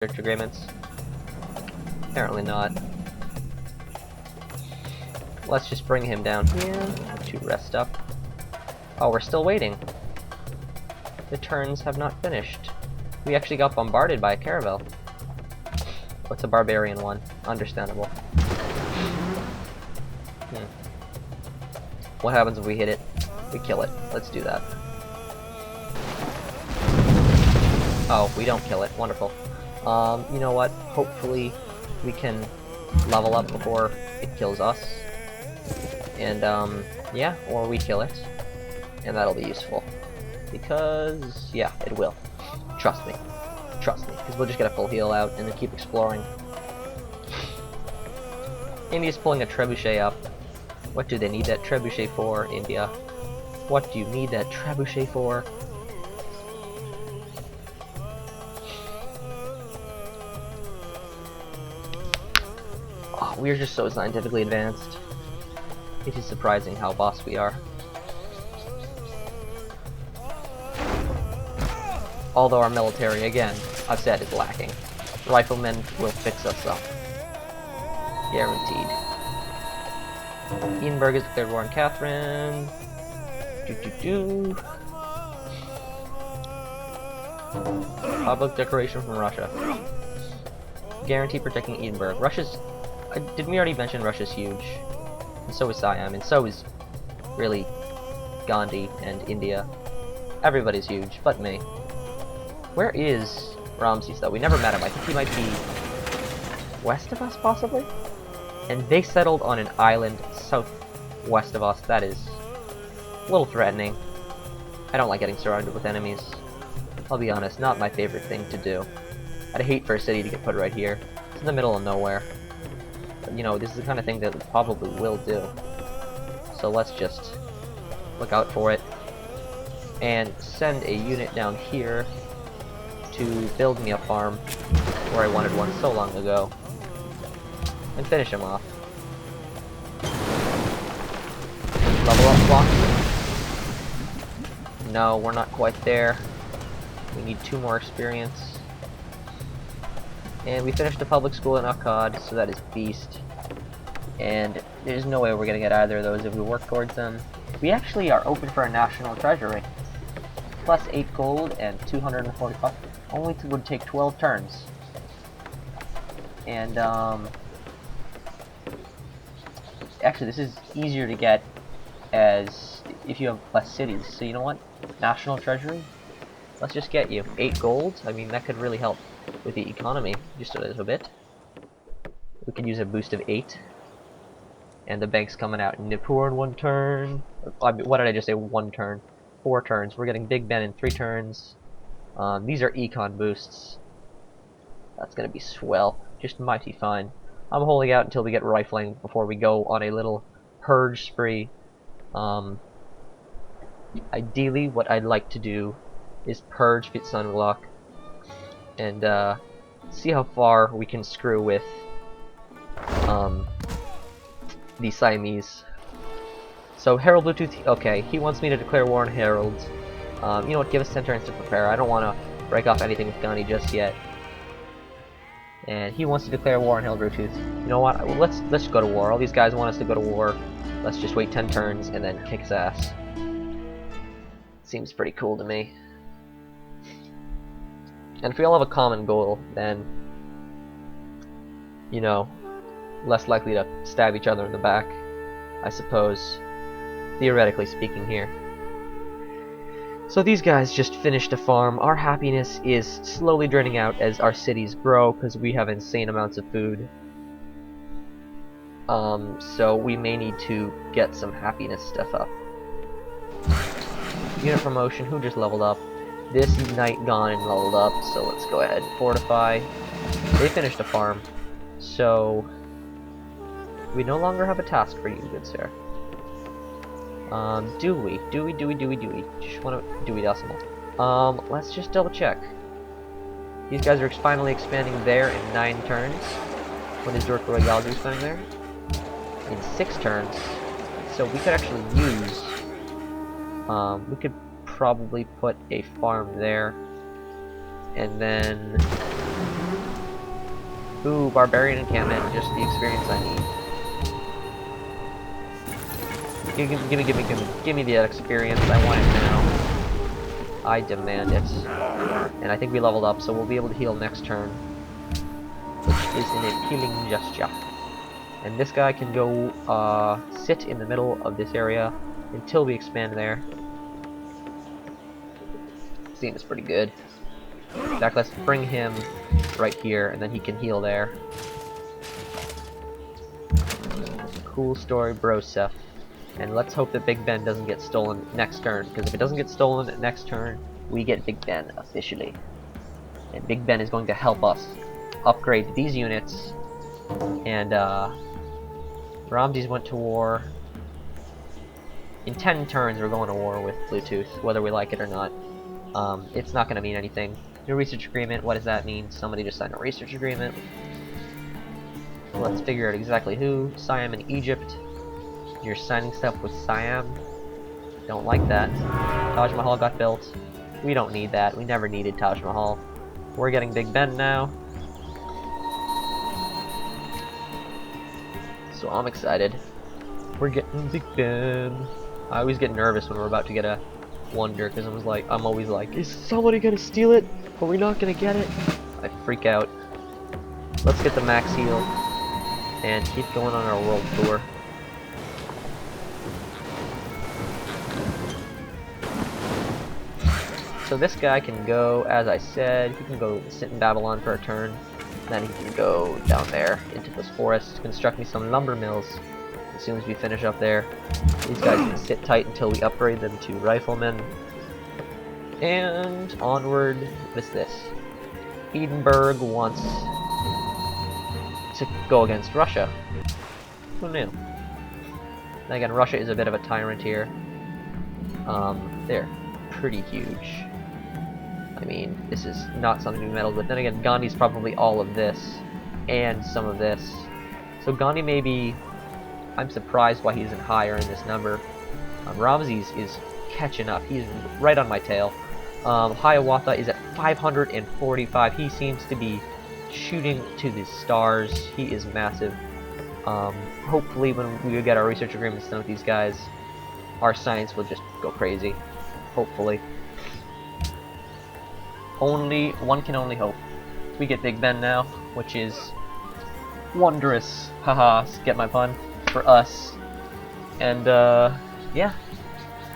research agreements? Apparently not. Let's just bring him down here to rest up. Oh, we're still waiting. The turns have not finished. We actually got bombarded by a caravel. What's a barbarian one? Understandable. What happens if we hit it? We kill it. Let's do that. Oh, we don't kill it. Wonderful. You know what? Hopefully we can level up before it kills us. And, yeah, or we kill it. And that'll be useful. Because, yeah, it will. Trust me. Trust me. Because we'll just get a full heal out and then keep exploring. India's pulling a trebuchet up. What do they need that trebuchet for, India? What do you need that trebuchet for? Oh, we are just so scientifically advanced. It is surprising how boss we are. Although our military, again, I've said, is lacking. Riflemen will fix us up. Guaranteed. Edinburgh is declared war on Catherine. Public declaration from Russia. Guarantee protecting Edinburgh. Russia's... did we already mention Russia's huge? And so is Siam, and so is really Gandhi and India. Everybody's huge, but me. Where is Ramses, though? We never met him. I think he might be west of us, possibly? And they settled on an island southwest of us. That is a little threatening. I don't like getting surrounded with enemies. I'll be honest, not my favorite thing to do. I'd hate for a city to get put right here. It's in the middle of nowhere. But, you know, this is the kind of thing that we probably will do. So let's just look out for it. And send a unit down here to build me a farm where I wanted one so long ago. And finish him off. Level up block. No, we're not quite there. We need 2 more experience. And we finished the public school in Akkad, so that is beast. And there's no way we're gonna get either of those if we work towards them. We actually are open for a national treasury. Plus 8 gold and 245. Only would take 12 turns. And actually this is easier to get as if you have less cities. So you know what? National treasury? Let's just get you 8 gold. I mean, that could really help with the economy just a little bit. We could use a boost of 8. And the bank's coming out in Nippur in 1 turn. I mean, what did I just say? 1 turn. 4 turns. We're getting Big Ben in 3 turns. These are econ boosts. That's gonna be swell. Just mighty fine. I'm holding out until we get rifling before we go on a little purge spree. Ideally, what I'd like to do is purge Fit Sunblock and see how far we can screw with the Siamese. So Herald Bluetooth, okay, he wants me to declare war on Herald. You know what, give us 10 turns to prepare. I don't want to break off anything with Gandhi just yet. And he wants to declare war on Herald Bluetooth. You know what, let's go to war. All these guys want us to go to war. Let's just wait 10 turns and then kick his ass. Seems pretty cool to me. And if we all have a common goal, then, you know, less likely to stab each other in the back, I suppose, theoretically speaking here. So these guys just finished a farm. Our happiness is slowly draining out as our cities grow, because we have insane amounts of food. So we may need to get some happiness stuff up. Unit promotion, who just leveled up? This knight gone and leveled up, so let's go ahead and fortify. They finished a farm, so we no longer have a task for you, good sir. Do we? Just want to do we decimal. Let's just double check. These guys are finally expanding there in 9 turns. When is Dork Royale expanding there? In 6 turns. So we could actually use we could probably put a farm there, and then Ooh, barbarian encampment, just the experience I need. Give me the experience. I want it now. I demand it. And I think we leveled up, so we'll be able to heal next turn, which is an appealing gesture. And this guy can go sit in the middle of this area until we expand there. Seems pretty good. In fact, let's bring him right here, and then he can heal there. Cool story, Broseph. And let's hope that Big Ben doesn't get stolen next turn, because if it doesn't get stolen next turn, we get Big Ben officially. And Big Ben is going to help us upgrade these units. And Ramses went to war. In 10 turns, we're going to war with Bluetooth, whether we like it or not. It's not going to mean anything. New research agreement, what does that mean? Somebody just signed a research agreement. Let's figure out exactly who. Siam and Egypt. You're signing stuff with Siam. Don't like that. Taj Mahal got built. We don't need that. We never needed Taj Mahal. We're getting Big Ben now. So I'm excited. We're getting Big Ben. I always get nervous when we're about to get a wonder, because I'm always like, is somebody gonna steal it? Are we not gonna get it? I freak out. Let's get the max heal and keep going on our world tour. So this guy can go, as I said, he can go sit in Babylon for a turn. Then he can go down there into this forest, construct me some lumber mills as soon as we finish up there. These guys can sit tight until we upgrade them to riflemen. And onward, what is this? Edinburgh wants to go against Russia. Who knew? Then again, Russia is a bit of a tyrant here. They're pretty huge. I mean, this is not something to be meddled with. Then again, Gandhi's probably all of this, and some of this. So Gandhi maybe, I'm surprised why he isn't higher in this number. Ramses is catching up. He's right on my tail. Hiawatha is at 545. He seems to be shooting to the stars. He is massive. Hopefully when we get our research agreements done with these guys, our science will just go crazy. Hopefully. One can only hope. We get Big Ben now, which is wondrous. Haha, get my pun, for us. And yeah,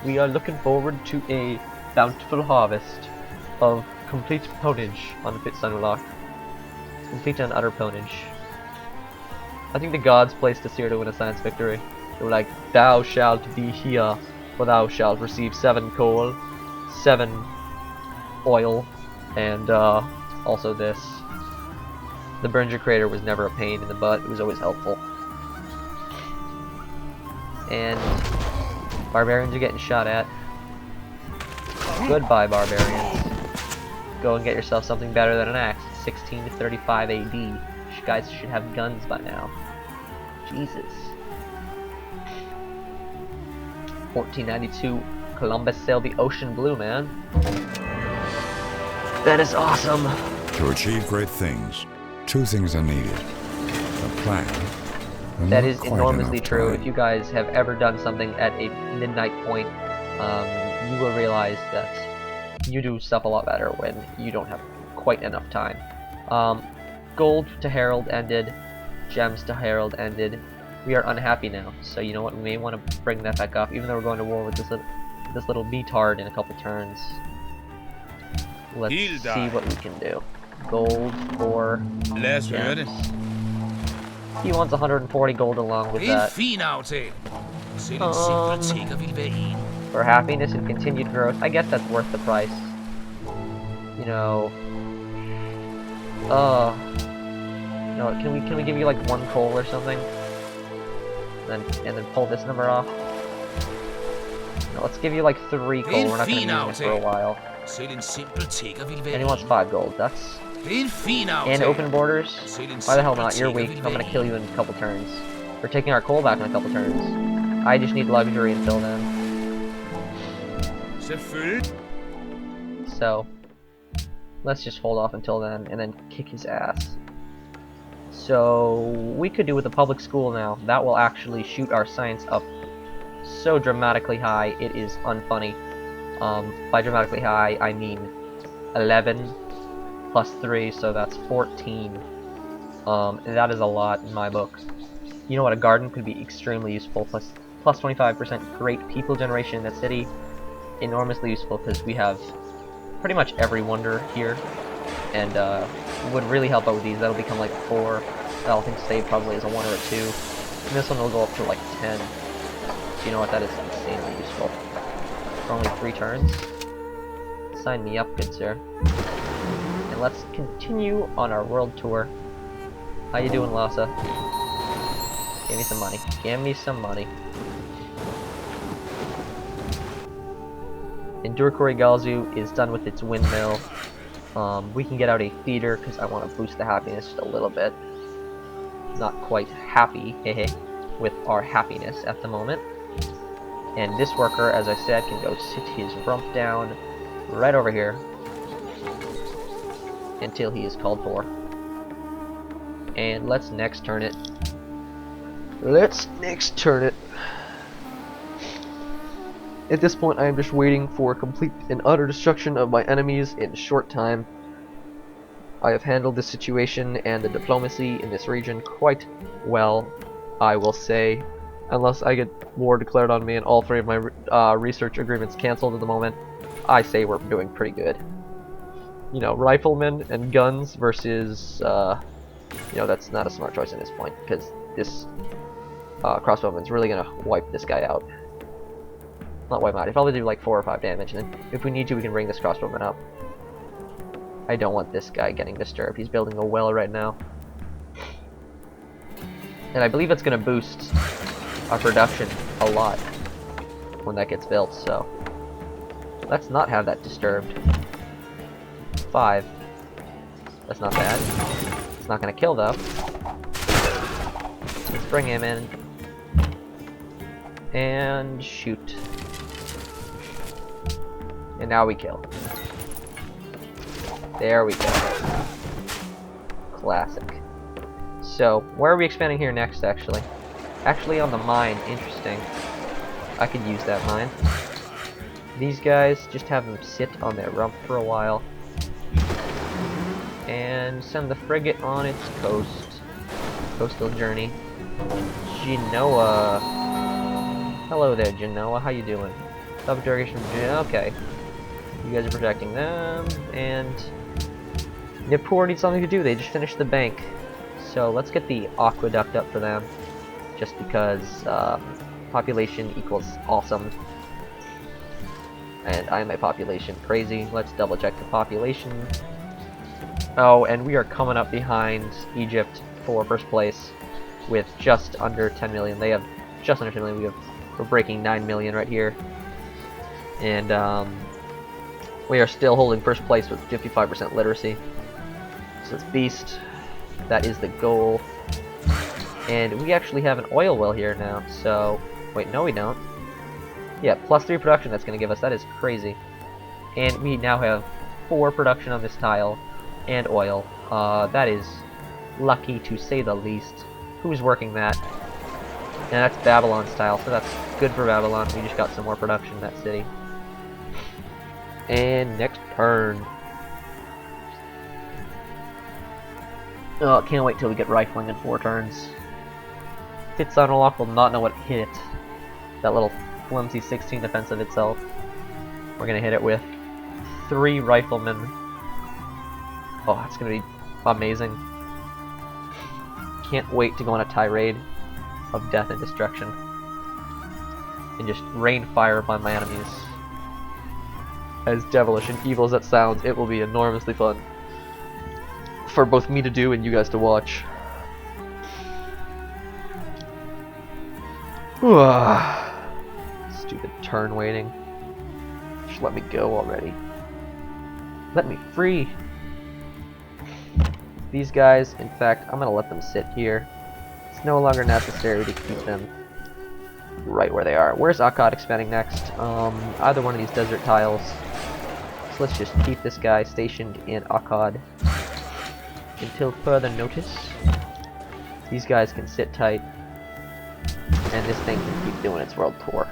we are looking forward to a bountiful harvest of complete ponage on the Pit Sunlock. Complete and utter ponage. I think the gods placed us here to win a science victory. They were like, thou shalt be here, for thou shalt receive 7 coal, 7 oil, and also this. The Beringer crater was never a pain in the butt, it was always helpful. And barbarians are getting shot at. Goodbye, barbarians. Go and get yourself something better than an axe. 16 to 35 AD. You guys should have guns by now. Jesus. 1492, Columbus sailed the ocean blue, man. That is awesome. To achieve great things, 2 things are needed. A plan. And that not is quite enormously enough true. time. If you guys have ever done something at a midnight point, you will realize that you do stuff a lot better when you don't have quite enough time. Gold to Herald ended. Gems to Herald ended. We are unhappy now, so you know what? We may want to bring that back up, even though we're going to war with this little retard in a couple turns. Let's see what we can do. Gold for gems. He wants 140 gold along with that. For happiness and continued growth, I guess that's worth the price. You know. No, can we give you like 1 coal or something? And then pull this number off. No, let's give you like 3 coal. We're not gonna use it for a while. And he wants 5 gold. That's and open borders. Why the hell not? You're weak. I'm gonna kill you in a couple turns. We're taking our coal back in a couple turns. I just need luxury until then. So let's just hold off until then and then kick his ass. So we could do with a public school now. That will actually shoot our science up so dramatically high, it is unfunny. By dramatically high, I mean 11 plus 3, so that's 14. And that is a lot in my book. You know what, a garden could be extremely useful. Plus 25% great people generation in the city. Enormously useful because we have pretty much every wonder here. And would really help out with these. That'll become like 4. That'll think stay probably as a 1 or a 2. And this one will go up to like 10. So you know what, that is insanely useful. For only 3 turns. Sign me up, good sir. And let's continue on our world tour. How you doing, Lhasa? Give me some money. Give me some money. And Durkori Galzu is done with its windmill. We can get out a feeder because I want to boost the happiness just a little bit. Not quite happy, hehe, with our happiness at the moment. And this worker, as I said, can go sit his rump down right over here until he is called for. And let's next turn it. At this point, I am just waiting for complete and utter destruction of my enemies in short time. I have handled this situation and the diplomacy in this region quite well, I will say. Unless I get war declared on me and all 3 of my research agreements cancelled at the moment, I say we're doing pretty good. You know, riflemen and guns versus, you know, that's not a smart choice at this point, because this crossbowman's really gonna wipe this guy out. Not wipe him out, he'll probably do like 4 or 5 damage, and then if we need to, we can bring this crossbowman up. I don't want this guy getting disturbed. He's building a well right now. And I believe it's gonna boost our production a lot when that gets built, so let's not have that disturbed. 5. That's not bad. It's not gonna kill though. Let's bring him in and shoot. And now we kill. There we go. Classic. So, where are we expanding here next, actually? Actually, on the mine. Interesting. I could use that mine. These guys, just have them sit on their rump for a while. And send the frigate on its coastal journey. Genoa. Hello there, Genoa. How you doing? Stop interrogation from Genoa. Okay. You guys are protecting them, and Nippur needs something to do. They just finished the bank. So let's get the aqueduct up for them. Just because population equals awesome. And I'm a population crazy. Let's double check the population. Oh, and we are coming up behind Egypt for first place with just under 10 million. They have just under 10 million. We're breaking 9 million right here. And we are still holding first place with 55% literacy. So it's beast. That is the goal. And we actually have an oil well here now. So, wait, no we don't. Yeah, plus 3 production that's going to give us. That is crazy. And we now have 4 production on this tile. And oil. That is lucky to say the least. Who's working that? And that's Babylon's tile, so that's good for Babylon. We just got some more production in that city. And next turn. Oh, can't wait till we get rifling in 4 turns. Titsanolok will not know what hit it. That little flimsy 16 defense of itself. We're gonna hit it with 3 riflemen. Oh, that's gonna be amazing. Can't wait to go on a tirade of death and destruction. And just rain fire upon my enemies. As devilish and evil as that sounds, it will be enormously fun. For both me to do and you guys to watch. Stupid turn waiting. Just let me go already. Let me free. These guys, in fact, I'm gonna let them sit here. It's no longer necessary to keep them right where they are. Where's Akkad expanding next? Either one of these desert tiles. So let's just keep this guy stationed in Akkad until further notice. These guys can sit tight, and this thing can keep doing its world tour.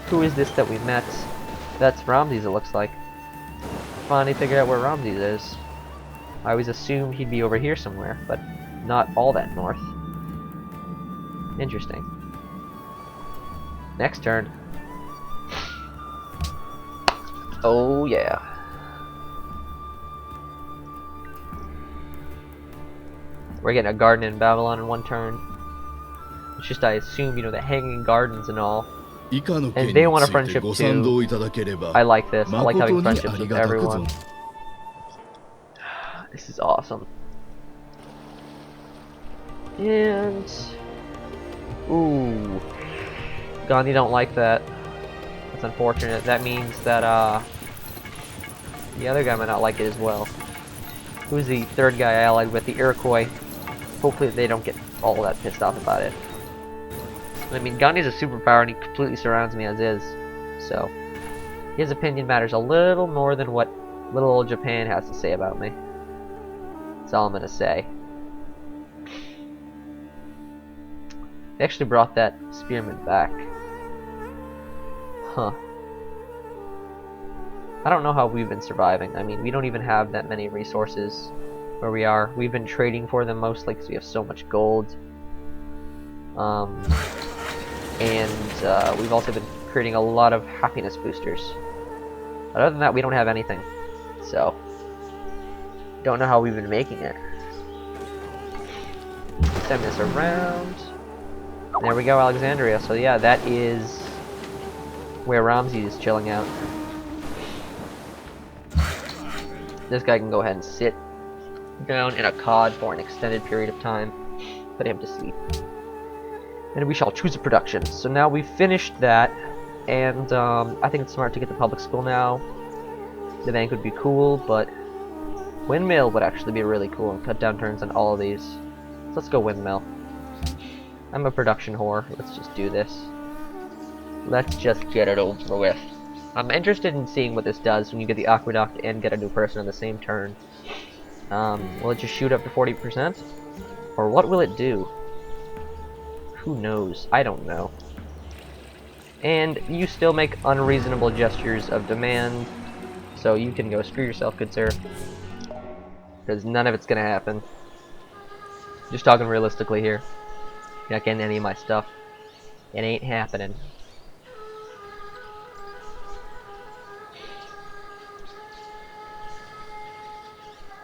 Who is this that we met? That's Ramses, it looks like. Finally figured out where Ramses is. I always assumed he'd be over here somewhere, but not all that north. Interesting. Next turn. Oh yeah. We're getting a garden in Babylon in one turn. It's just, I assume, you know, the hanging gardens and all. And they want a friendship too. I like this. I like having friendships with everyone. This is awesome. And... ooh. Gandhi don't like that. That's unfortunate. That means that, the other guy might not like it as well. Who's the third guy I allied with? The Iroquois. Hopefully they don't get all that pissed off about it. I mean, Gandhi's a superpower and he completely surrounds me as is. So, his opinion matters a little more than what little old Japan has to say about me. That's all I'm gonna say. They actually brought that spearman back. Huh. I don't know how we've been surviving. I mean, we don't even have that many resources where we are. We've been trading for them mostly because we have so much gold. And we've also been creating a lot of happiness boosters. But other than that, we don't have anything. So, don't know how we've been making it. Send this around. There we go, Alexandria. So yeah, that is where Ramses is chilling out. This guy can go ahead and sit down in a cod for an extended period of time. Put him to sleep. And we shall choose a production. So now we've finished that, and I think it's smart to get the public school now. The bank would be cool, but windmill would actually be really cool and cut down turns on all of these. So let's go windmill. I'm a production whore. Let's just do this. Let's just get it over with. I'm interested in seeing what this does when you get the aqueduct and get a new person on the same turn. Will it just shoot up to 40%? Or what will it do? Who knows? I don't know. And you still make unreasonable gestures of demand, so you can go screw yourself, good sir. Because none of it's gonna happen. Just talking realistically here. You're not getting any of my stuff. It ain't happening.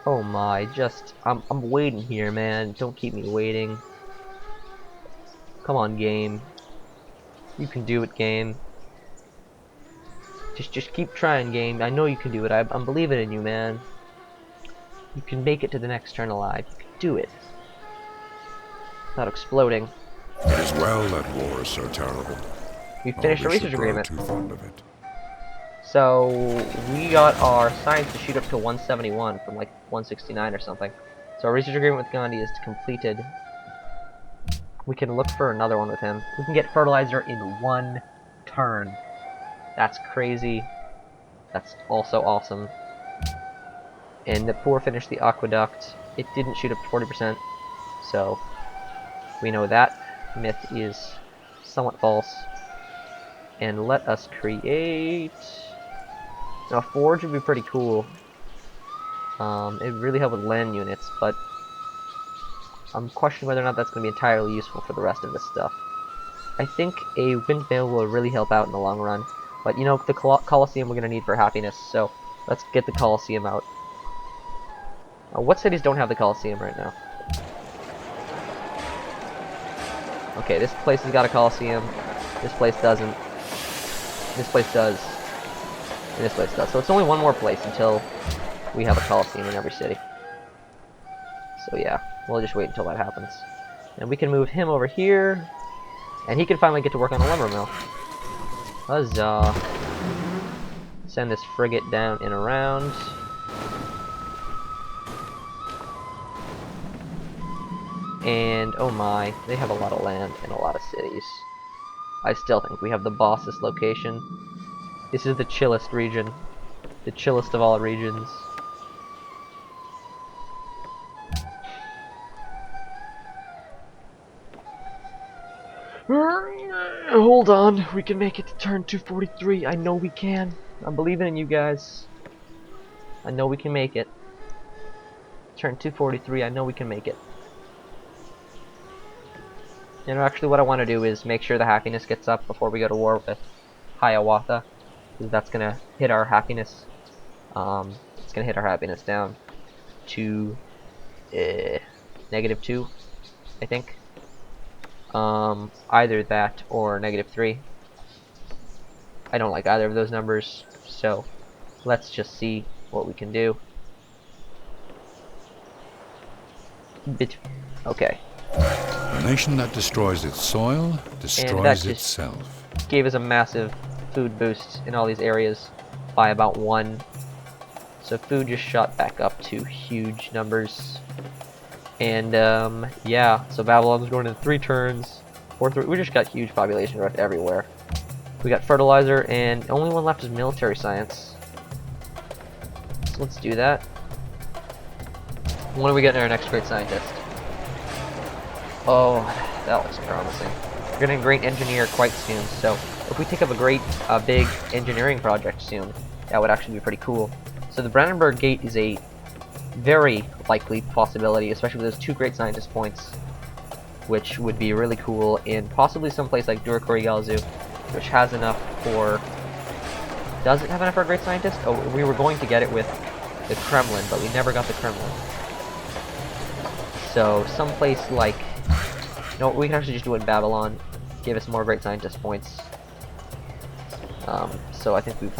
Oh my, I'm waiting here, man. Don't keep me waiting. Come on, game. You can do it, game. Just keep trying, game. I know you can do it. I'm believing in you, man. You can make it to the next turn alive. You can do it. Without exploding. It is well that war is so terrible. We finished a research agreement. Too fond of it. So we got our science to shoot up to 171 from like 169 or something. So our research agreement with Gandhi is completed. We can look for another one with him. We can get fertilizer in one turn. That's crazy. That's also awesome. And Nippur finished the aqueduct. It didn't shoot up to 40%, so we know that myth is somewhat false. And let us create... Now, a forge would be pretty cool. It would really help with land units, but I'm questioning whether or not that's going to be entirely useful for the rest of this stuff. I think a windmill will really help out in the long run, but you know, the Colosseum we're going to need for happiness, so let's get the Colosseum out. What cities don't have the Colosseum right now? Okay, this place has got a Colosseum. This place doesn't. This place does. And this place does. So it's only one more place until we have a Colosseum in every city. So yeah, we'll just wait until that happens. And we can move him over here, and he can finally get to work on a lumber mill. Huzzah. Send this frigate down and around. And oh my, they have a lot of land and a lot of cities. I still think we have the bossest location. This is the chillest region. The chillest of all regions. Hold on, we can make it to turn 243. I know we can. I'm believing in you guys. I know we can make it. Turn 243, I know we can make it. You know, actually what I want to do is make sure the happiness gets up before we go to war with Hiawatha, because that's gonna hit our happiness. It's gonna hit our happiness down to -2, I think. Either that or -3. I don't like either of those numbers, so let's just see what we can do. Okay. A nation that destroys its soil destroys itself. Gave us a massive food boost in all these areas by about 1. So food just shot back up to huge numbers. And yeah, so Babylon's going in 3 turns. 4-3. We just got huge population growth everywhere. We got fertilizer, and the only one left is military science. So let's do that. When are we getting our next great scientist? Oh, that looks promising. We're getting a great engineer quite soon, so if we take up a big engineering project soon, that would actually be pretty cool. So the Brandenburg Gate is a very likely possibility, especially with those 2 great scientist points, which would be really cool in possibly some place like Durakorigalzu, which has enough for... Does it have enough for a great scientist? Oh, we were going to get it with the Kremlin, but we never got the Kremlin. So someplace like... No, we can actually just do it in Babylon, give us more great scientist points. So I think we probably